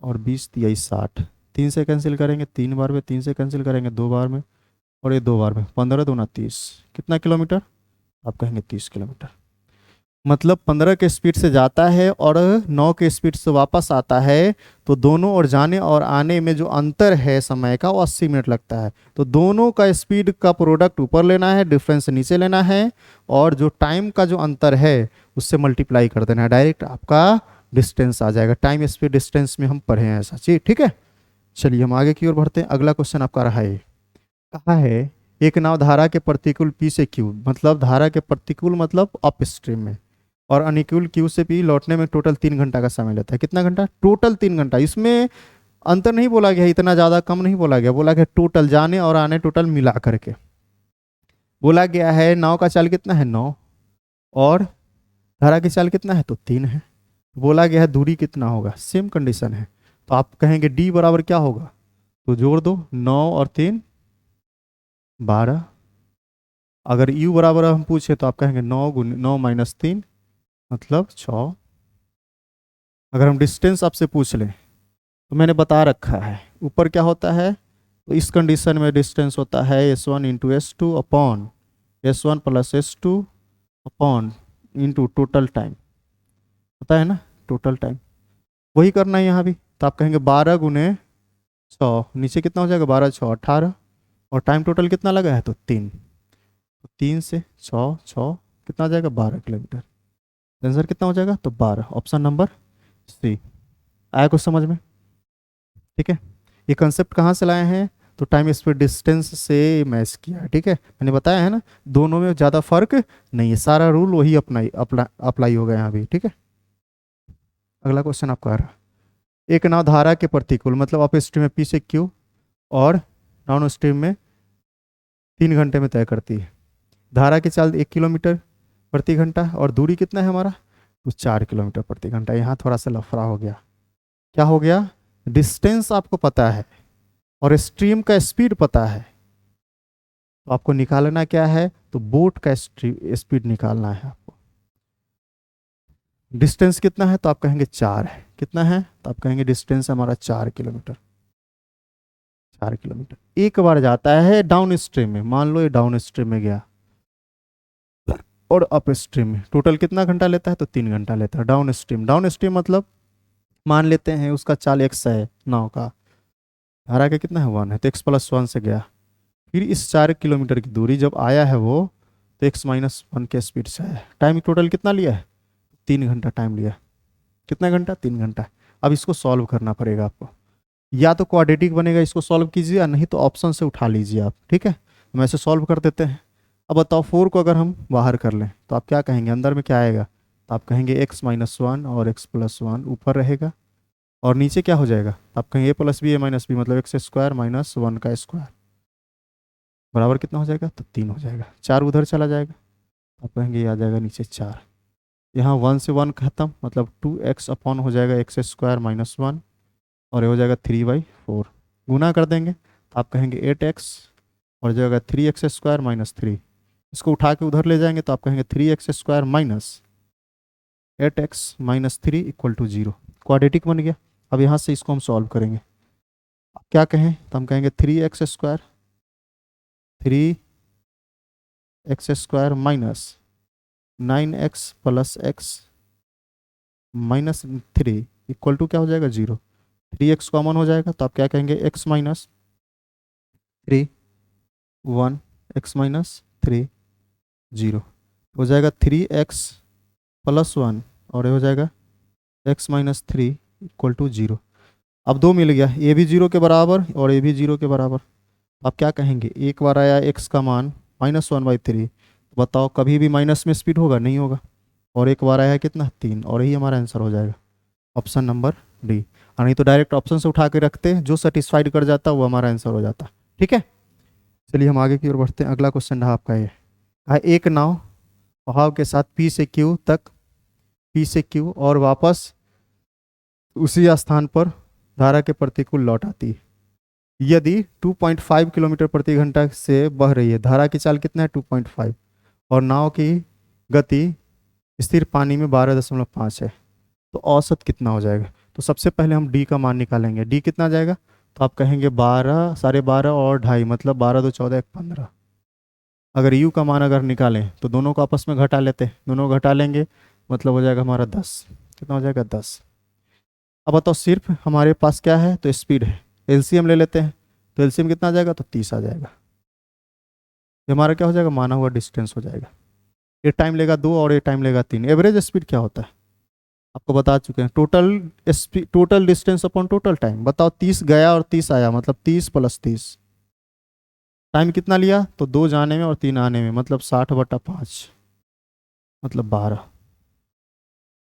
और 20 × 3 = 60। 3 से कैंसिल करेंगे 3 बार में, 3 से कैंसिल करेंगे 2 बार में, और ये 2 बार में, 15 × 2 = 30। कितना किलोमीटर, आप कहेंगे 30 किलोमीटर। मतलब 15 के स्पीड से जाता है और 9 के स्पीड से वापस आता है, तो दोनों और जाने और आने में जो अंतर है समय का वो 80 मिनट लगता है। तो दोनों का स्पीड का प्रोडक्ट ऊपर लेना है, डिफरेंस नीचे लेना है, और जो टाइम का जो अंतर है उससे मल्टीप्लाई कर देना है, डायरेक्ट आपका डिस्टेंस आ जाएगा। टाइम स्पीड डिस्टेंस में हम पढ़े हैं ऐसा चीज, ठीक है। चलिए हम आगे की ओर बढ़ते हैं। अगला क्वेश्चन आपका रहा है, कहा है एक नाव धारा के प्रतिकूल पी से क्यू, मतलब धारा के प्रतिकूल मतलब अप स्ट्रीम में, और अनुकूल क्यू से पी लौटने में टोटल 3 घंटा का समय लेता है। कितना घंटा? टोटल 3 घंटा। इसमें अंतर नहीं बोला गया, इतना ज़्यादा कम नहीं बोला गया, बोला गया टोटल जाने और आने टोटल मिला करके। बोला गया है नाव का चाल कितना है? 9, और धारा की चाल कितना है? तो 3 है। बोला गया है दूरी कितना होगा? सेम कंडीशन है, तो आप कहेंगे डी बराबर क्या होगा? तो जोड़ दो, 9 और 3 12। अगर यू बराबर हम पूछे तो आप कहेंगे 9 माइनस 3 मतलब 6। अगर हम डिस्टेंस आपसे पूछ लें तो मैंने बता रखा है ऊपर क्या होता है, तो इस कंडीशन में डिस्टेंस होता है S1 into S2 upon S1 plus S2 upon into total time, पता है ना, टोटल टाइम। वही करना है यहाँ भी, तो आप कहेंगे 12 × 6, नीचे कितना हो जाएगा? 12 × 6 18, और टाइम टोटल कितना लगा है? तो 3। तो 3 से 6 6 कितना आ जाएगा? 12 किलोमीटर। आंसर कितना हो जाएगा? तो 12, ऑप्शन नंबर सी। आया कुछ समझ में? ठीक है। ये कंसेप्ट कहाँ से लाए हैं? तो टाइम स्पीड डिस्टेंस से मैच किया है, ठीक है। मैंने बताया है ना, दोनों में ज़्यादा फर्क नहीं है, सारा रूल वही अप्लाई होगा यहाँ भी, ठीक है। अगला क्वेश्चन आपका आ रहा है, एक नाव धारा के प्रतिकूल मतलब अप स्ट्रीम में पी से क्यू और डाउन स्ट्रीम में 3 घंटे में तय करती है। धारा की चाल 1 किलोमीटर प्रति घंटा, और दूरी कितना है हमारा? तो 4 किलोमीटर प्रति घंटा। यहाँ थोड़ा सा लफड़ा हो गया। क्या हो गया? डिस्टेंस आपको पता है और स्ट्रीम का स्पीड पता है, तो आपको निकालना क्या है? तो बोट का स्पीड निकालना है आपको। डिस्टेंस कितना है? तो आप कहेंगे 4 है। कितना है? तो आप कहेंगे डिस्टेंस हमारा 4 किलोमीटर। 4 किलोमीटर एक बार जाता है डाउन स्ट्रीम में, मान लो ये डाउन स्ट्रीम में गया, और अप स्ट्रीम में टोटल कितना घंटा लेता है? तो 3 घंटा लेता है। डाउन स्ट्रीम, डाउन स्ट्रीम मतलब मान लेते हैं उसका चाल x है नाव का, धारा का कितना है? 1 है, तो x प्लस 1 से गया, फिर इस 4 किलोमीटर की दूरी जब आया है वो, तो x-1 के स्पीड से आया। टाइम टोटल कितना लिया है? 3 घंटा टाइम लिया। कितना घंटा? 3 घंटा। अब इसको सॉल्व करना पड़ेगा आपको, या तो क्वाड्रेटिक बनेगा, इसको सॉल्व कीजिए, या नहीं तो ऑप्शन से उठा लीजिए आप, ठीक है। हम ऐसे सॉल्व कर देते हैं। अब बताओ 4 को अगर हम बाहर कर लें तो आप क्या कहेंगे? अंदर में क्या आएगा? तो आप कहेंगे x-1 और x+1 ऊपर रहेगा, और नीचे क्या हो जाएगा? तो आप कहेंगे a+b मतलब x² माइनस 1 का स्क्वायर बराबर कितना हो जाएगा? तो 3 हो जाएगा। 4 उधर चला जाएगा, आप कहेंगे ये आ जाएगा नीचे 4। यहाँ 1 से 1 खत्म, मतलब 2x अपॉन हो जाएगा x² माइनस 1, और ये हो जाएगा 3/4। गुना कर देंगे तो आप कहेंगे 8x, और हो जाएगा 3x² माइनस 3। इसको उठा के उधर ले जाएंगे तो आप कहेंगे 3x² minus 8x minus 3 equal to 0। Quadratic बन गया। अब यहाँ से इसको हम सॉल्व करेंगे। अब क्या कहें? तो हम कहेंगे 3x² minus 9x plus x minus 3 equal to क्या हो जाएगा? 0। 3x कॉमन हो जाएगा, तो आप क्या कहेंगे? x-3 1 x-3 0 हो जाएगा 3x प्लस 1, और ये हो जाएगा x-3 इक्वल टू 0। अब 2 मिल गया, ये भी 0 के बराबर और ये भी 0 के बराबर। आप क्या कहेंगे? एक बार आया x का मान -1/3, तो बताओ कभी भी माइनस में स्पीड होगा? नहीं होगा। और एक बार आया कितना? 3, और यही हमारा आंसर हो जाएगा, ऑप्शन नंबर डी। और नहीं तो डायरेक्ट ऑप्शन से उठा के रखते, जो सेटिस्फाइड कर जाता वो हमारा आंसर हो जाता, ठीक है। चलिए हम आगे की ओर बढ़ते हैं। अगला क्वेश्चन रहा आपका ये, एक नाव बहाव के साथ P से Q और वापस उसी स्थान पर धारा के प्रतिकूल लौट आती है। यदि 2.5 किलोमीटर प्रति घंटा से बह रही है, धारा की चाल कितना है? 2.5, और नाव की गति स्थिर पानी में 12.5 है, तो औसत कितना हो जाएगा? तो सबसे पहले हम डी का मान निकालेंगे। डी कितना जाएगा? तो आप कहेंगे 12, 12.5 और 2.5 मतलब 12 2 14 1 15। अगर यू का मान अगर निकालें तो दोनों को आपस में घटा लेते हैं, दोनों को घटा लेंगे मतलब हो जाएगा हमारा 10। कितना हो जाएगा 10। अब बताओ सिर्फ हमारे पास क्या है, तो स्पीड है। एलसीएम ले लेते हैं, तो एलसीएम कितना आ जाएगा, तो 30 आ जाएगा। ये हमारा क्या हो जाएगा, माना हुआ डिस्टेंस हो जाएगा। ये टाइम लेगा 2 और ये टाइम लेगा 3। एवरेज स्पीड क्या होता है आपको बता चुके हैं, total speed, total distance upon total time. बताओ 30 गया और 30 आया, मतलब 30 + 30। टाइम कितना लिया, तो 2 जाने में और 3 आने में, मतलब 60/5, मतलब 12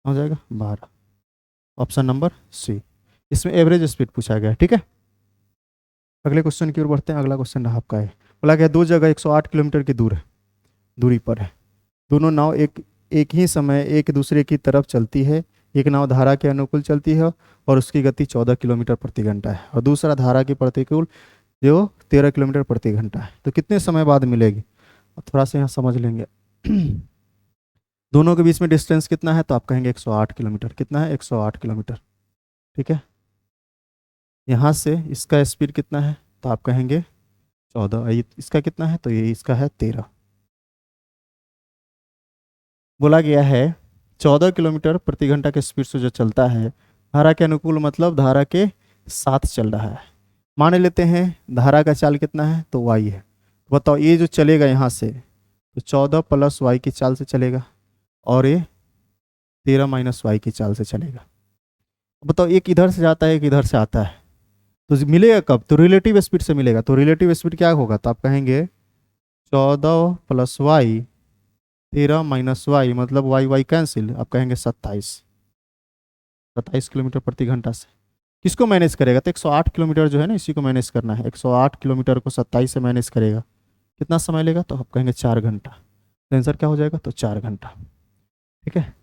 हो जाएगा 12। ऑप्शन नंबर सी, इसमें एवरेज स्पीड पूछा गया है। ठीक है, अगले क्वेश्चन की ओर बढ़ते हैं। अगला क्वेश्चन आपका है, बोला गया दो जगह 108 किलोमीटर की दूरी पर है। दोनों नाव एक एक ही समय एक दूसरे की तरफ चलती है। एक नाव धारा के अनुकूल चलती है और उसकी गति 14 किलोमीटर प्रति घंटा है, और दूसरा धारा के प्रतिकूल जो 13 किलोमीटर प्रति घंटा है। तो कितने समय बाद मिलेगी, अब थोड़ा सा यहाँ समझ लेंगे। दोनों के बीच में डिस्टेंस कितना है, तो आप कहेंगे 108 किलोमीटर। कितना है, 108 किलोमीटर। ठीक है, यहाँ से इसका स्पीड कितना है, तो आप कहेंगे 14। इसका कितना है, तो ये इसका है 13। बोला गया है 14 किलोमीटर प्रति घंटा के स्पीड से जो चलता है, धारा के अनुकूल मतलब धारा के साथ चल रहा है। मान लेते हैं धारा का चाल कितना है, तो वाई है। बताओ ये जो चलेगा यहाँ से, तो 14 + वाई की चाल से चलेगा, और ये 13 - वाई की चाल से चलेगा। बताओ एक इधर से जाता है, एक इधर से आता है, तो मिलेगा कब, तो रिलेटिव स्पीड से मिलेगा। तो रिलेटिव स्पीड क्या होगा, तो आप कहेंगे 14 + वाई, 13 - वाई, मतलब वाई वाई कैंसिल, आप कहेंगे 27 किलोमीटर प्रति घंटा से। किसको मैनेज करेगा, तो 108 किलोमीटर जो है ना, इसी को मैनेज करना है। 108 किलोमीटर को 27 से मैनेज करेगा, कितना समय लेगा, तो आप कहेंगे 4 घंटा। तो आंसर क्या हो जाएगा, तो 4 घंटा। ठीक है,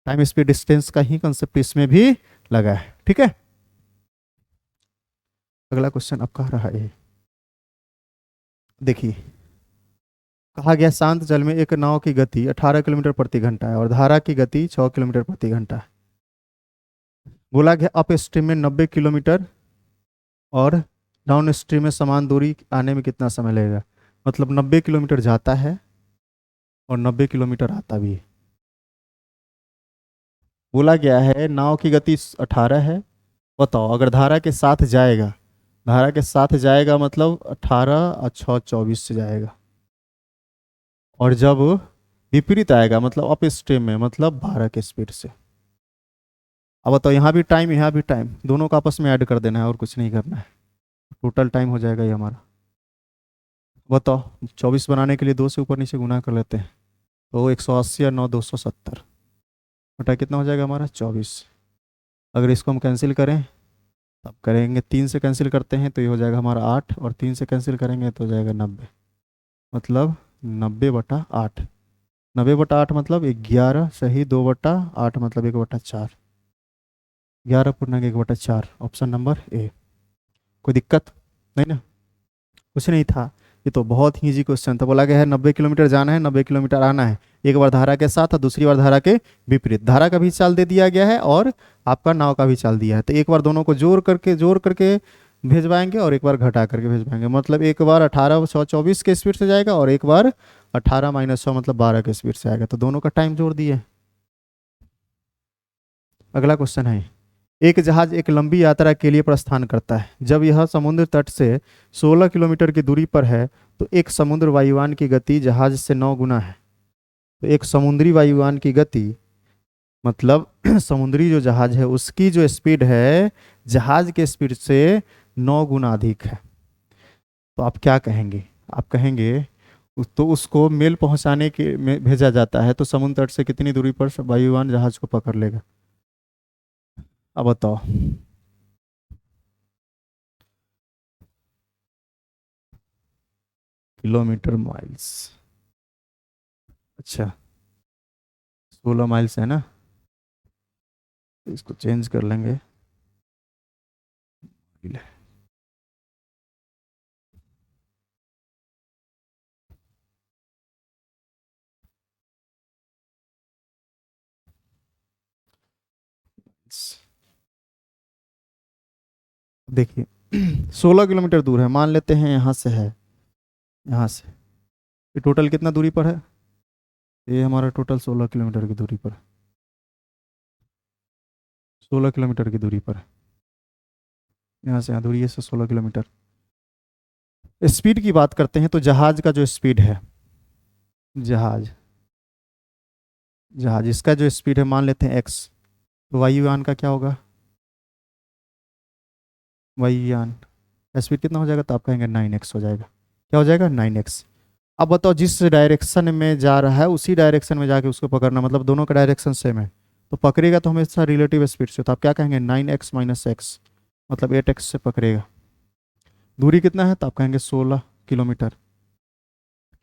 टाइम स्पीड डिस्टेंस का ही कंसेप्ट इसमें भी लगा है। ठीक है, अगला क्वेश्चन आपका रहा है, देखिए कहा गया शांत जल में एक नाव की गति 18 किलोमीटर प्रति घंटा है और धारा की गति 6 किलोमीटर प्रति घंटा है। बोला गया अप स्ट्रीम में 90 किलोमीटर और डाउन स्ट्रीम में समान दूरी आने में कितना समय लगेगा। मतलब 90 किलोमीटर जाता है और 90 किलोमीटर आता भी है। बोला गया है नाव की गति 18 है। बताओ अगर धारा के साथ जाएगा, धारा के साथ जाएगा मतलब 18 और 6 24 से जाएगा, और जब विपरीत आएगा मतलब अप स्ट्रीम में मतलब 12 के स्पीड से। अब बताओ यहाँ भी टाइम, यहाँ भी टाइम, दोनों को आपस में ऐड कर देना है और कुछ नहीं करना है। टोटल टाइम हो जाएगा ये हमारा। बताओ 24 बनाने के लिए 2 से ऊपर नीचे गुना कर लेते हैं, तो 180 और 9 270 बटा कितना हो जाएगा हमारा 24। अगर इसको हम कैंसिल करें, तब करेंगे 3 से कैंसिल करते हैं तो ये हो जाएगा हमारा 8, और 3 से कैंसिल करेंगे तो हो जाएगा 90, मतलब 90/8। 90/8 मतलब 11 सही, 2/8 मतलब 1/4। 11 पूर्णांक 1/4, ऑप्शन नंबर ए। कोई दिक्कत नहीं ना, कुछ नहीं था। ये तो बहुत ही ईजी क्वेश्चन था। बोला गया है 90 किलोमीटर जाना है, 90 किलोमीटर आना है। एक बार धारा के साथ और दूसरी बार धारा के विपरीत। धारा का भी चाल दे दिया गया है और आपका नाव का भी चाल दिया है, तो एक बार दोनों को जोड़ करके भेजवाएंगे और एक बार घटा करके भेजवाएंगे। मतलब एक बार 18 6 24 के स्पीड से जाएगा और एक बार 18 - 6 मतलब 12 के स्पीड से आएगा, तो दोनों का टाइम जोड़ दिए। अगला क्वेश्चन है, एक जहाज एक लंबी यात्रा के लिए प्रस्थान करता है। जब यह समुद्र तट से 16 किलोमीटर की दूरी पर है, तो एक समुद्र वायुयान की गति जहाज से 9 गुना है। तो एक समुद्री वायुयान की गति मतलब समुद्री जो जहाज है उसकी जो स्पीड है जहाज के स्पीड से 9 गुना अधिक है। तो आप क्या कहेंगे, आप कहेंगे तो उसको मेल पहुंचाने के में भेजा जाता है, तो समुद्र तट से कितनी दूरी पर वायुयान जहाज को पकड़ लेगा। अब बताओ, किलोमीटर माइल्स। अच्छा 16 माइल्स है ना, इसको चेंज कर लेंगे। देखिए 16 किलोमीटर दूर है, मान लेते हैं यहाँ से है, यहाँ से ये टोटल कितना दूरी पर है, ये हमारा टोटल 16 किलोमीटर की दूरी पर है। 16 किलोमीटर की दूरी पर, यहाँ से यहाँ दूरी है 16 किलोमीटर। स्पीड की बात करते हैं तो जहाज का जो स्पीड है, जहाज जहाज इसका जो स्पीड है मान लेते हैं एक्स, तो वायुयान का क्या होगा, वायुयान का स्पीड कितना हो जाएगा, तो आप कहेंगे 9x हो जाएगा। क्या हो जाएगा, 9x। अब बताओ जिस डायरेक्शन में जा रहा है उसी डायरेक्शन में जाके उसको पकड़ना, मतलब दोनों का डायरेक्शन सेम है तो पकड़ेगा तो हमेशा रिलेटिव स्पीड से, तो आप क्या कहेंगे 9x - x, मतलब 8x से पकड़ेगा। दूरी कितना है, तो आप कहेंगे 16 किलोमीटर।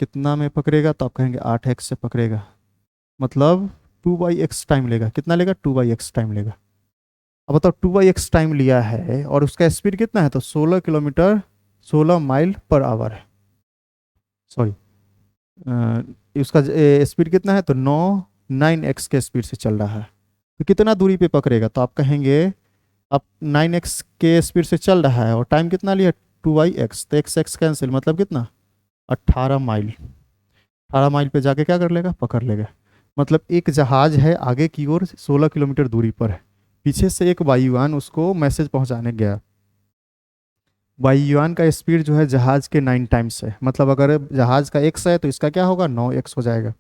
कितना में पकड़ेगा, तो आप कहेंगे 8x से पकड़ेगा, मतलब 2/x टाइम लेगा। कितना लेगा, 2/x टाइम लेगा। अब बताओ 2/x टाइम लिया है और उसका स्पीड कितना है, तो 16 किलोमीटर 16 माइल पर आवर है, सॉरी उसका स्पीड कितना है, तो 9x के स्पीड से चल रहा है। तो कितना दूरी पे पकड़ेगा, तो आप कहेंगे अब 9x के स्पीड से चल रहा है और टाइम कितना लिया, 2/x, तो x कैंसिल, मतलब कितना 18 माइल। 18 माइल पे जाके क्या कर लेगा, पकड़ लेगा। मतलब एक जहाज है आगे की ओर 16 किलोमीटर दूरी पर है, पीछे से एक वायुयान उसको मैसेज पहुंचाने गया। वायुयान का स्पीड जो है जहाज के 9 टाइम्स है, मतलब अगर जहाज का x है तो इसका क्या होगा, 9x हो जाएगा।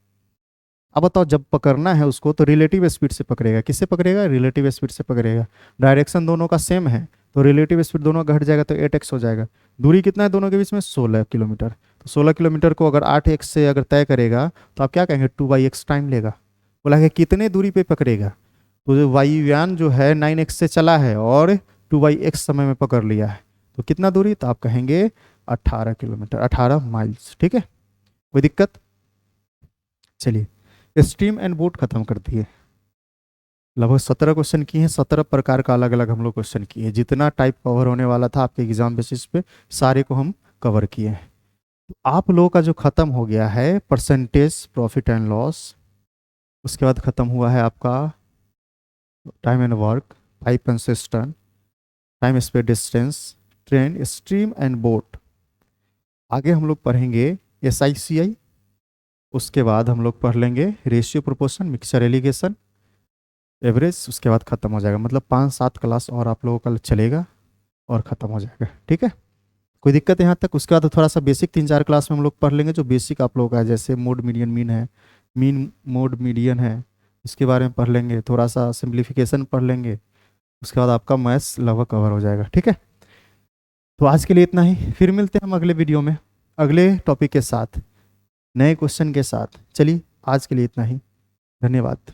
अब बताओ जब पकड़ना है उसको तो रिलेटिव स्पीड से पकड़ेगा। किससे पकड़ेगा, रिलेटिव स्पीड से पकड़ेगा। डायरेक्शन दोनों का सेम है तो रिलेटिव स्पीड दोनों घट जाएगा तो 8x हो जाएगा। दूरी कितना है दोनों के बीच में, 16 किलोमीटर। तो 16 किलोमीटर को अगर 8x से अगर तय करेगा तो आप क्या कहेंगे, 2/x टाइम लेगा। बोला कि कितने दूरी पे पकड़ेगा, तो जो वायुयान जो है 9x से चला है और 2/x समय में पकड़ लिया है, तो कितना दूरी, तो आप कहेंगे 18 किलोमीटर, 18 माइल्स। ठीक है, कोई दिक्कत। चलिए स्ट्रीम एंड बोट खत्म कर दिए। लगभग 17 क्वेश्चन किए हैं, 17 प्रकार का अलग अलग हम लोग क्वेश्चन किए हैं। जितना टाइप कवर होने वाला था आपके एग्जाम बेसिस पे सारे को हम कवर किए हैं। तो आप लोगों का जो खत्म हो गया है परसेंटेज प्रॉफिट एंड लॉस, उसके बाद खत्म हुआ है आपका time and work, pipe and system, time space distance, train, stream and boat. आगे हम लोग पढ़ेंगे SICI, उसके बाद हम लोग पढ़ लेंगे ratio proportion, mixture allegation, average, उसके बाद खत्म हो जाएगा। मतलब 5-7 क्लास और आप लोगों का चलेगा और ख़त्म हो जाएगा। ठीक है, कोई दिक्कत है यहाँ तक। उसके बाद थोड़ा सा बेसिक 3-4 क्लास में हम लोग पढ़ लेंगे जो बेसिक आप लोगों का है, जैसे मोड मीडियन मीन है, मीन मोड मीडियन है, इसके बारे में पढ़ लेंगे। थोड़ा सा सिंप्लीफिकेशन पढ़ लेंगे, उसके बाद आपका मैथ्स लगभग कवर हो जाएगा। ठीक है, तो आज के लिए इतना ही, फिर मिलते हैं हम अगले वीडियो में अगले टॉपिक के साथ, नए क्वेश्चन के साथ। चलिए आज के लिए इतना ही, धन्यवाद।